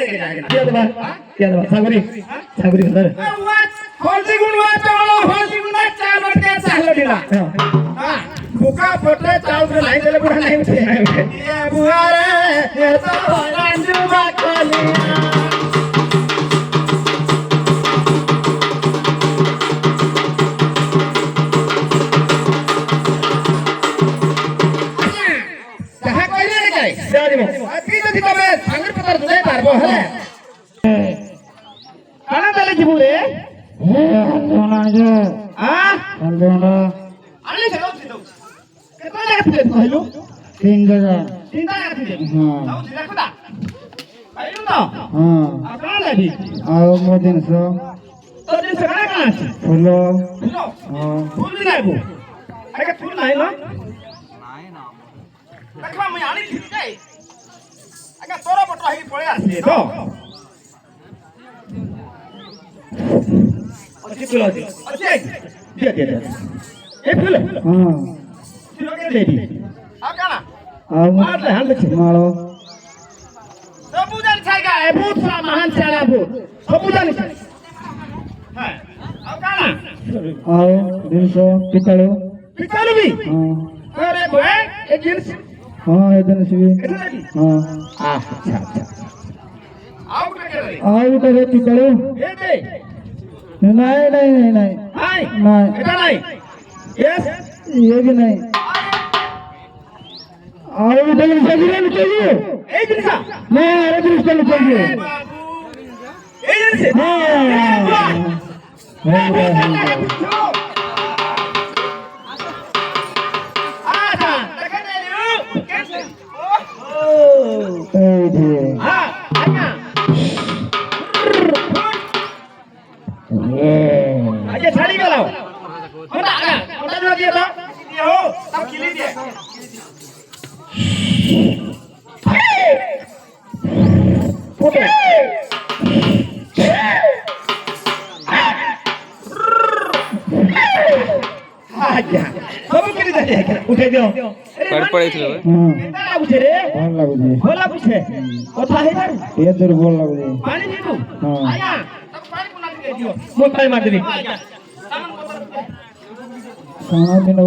क्या दबा सागरी सागरी घर हळदी गुण वाचावला हळदी गुण चाल वाटते चाललं दिला हां भुका पटले चावरे नाही दिले पुढे नाही उठे ये बुहारे ये तो रांजू बाखाली कहा कइले रे काय देवारी मो अति जति तमे सांगर पत्र दुले पारबो हले काना तले जिबु रे अंजोनाजो हां अंजोना आले जाऊ केतना जागा ଥିଲେ କହିଲୁ 3 जगह ଚିନ୍ତା କରିଥିଲେ हां ଯାଉ ଦେଖୁ다 ପାଇଲୁ ତ हां ଆଉ କଣ ଲାଗି आओ मो जिनस ତୋ ଜିନିଷ କାଣା କାଣା ଅଛି फुलो ଫୁଲ हां ଫୁଲ ବି ଲାଗୁ ଆରେ ଫୁଲ ନାହିଁ ନା ଦେଖବା ମୁଁ ଆଣିଥିଲି ଯେ ଆଜ୍ଞା ତୋର ପଟ ହେଇକି ପଳେଇ ଆସିଲେ ତ अच्छी फुल अच्छी ଅଛି दे ଏ ଫୁଲ हां ଫୁଲ କେ ଦେବି ଆଉ କାଣା आओ ମାରଲେ ହାଲ ଦେଖି मारो ସବୁ ଜାଣି ଛାଇଗା ଏ ବହୁତ ସାରା ମହାନ ଚାଲା ବହୁତ ସବୁ ଜାଣି ହଁ ଆଉ କାଣା आओ जिनस पितलो ପିତାଲୁ ବି हां अरे भाई ये जींस हां ये जिनस भी कितना लगी हां अच्छा अच्छा आओ क्या कर रही आओ करे पितलो ये दे नहीं नहीं नहीं नहीं हाय नहीं बेटा नहीं यस ये भी नहीं आओ इधर से भी चाहिए ये जींस नहीं अरे दृष्टि चाहिए बाबू ये जींस हाँ आजा देखा दे लियो कैसे ओ हां आया आजा साड़ी गलाओ होना आया होना जो दिया था ये हो सब खिली दिए फोटो आजा सब खिली दे उठे दियो पड़ पड़े थे केता लागुछे रे ଭଲ ଲାଗୁଛି ଭଲ ଲାଗୁଛେ କଥା ହେଇପାରୁ ଏ ଦୁର୍ବଳ ଲାଗୁଛି ପାଣି ଦିବୁ ହଁ। ଆଜ୍ଞା ତାକୁ ପାଣି କୁନା ଟିକେ ଦିଅ ମୁଁ ପାଣି ମାରିଦେବି ଆଜ୍ଞା ସାମାନ ପତ୍ର ଖାନା ପିନା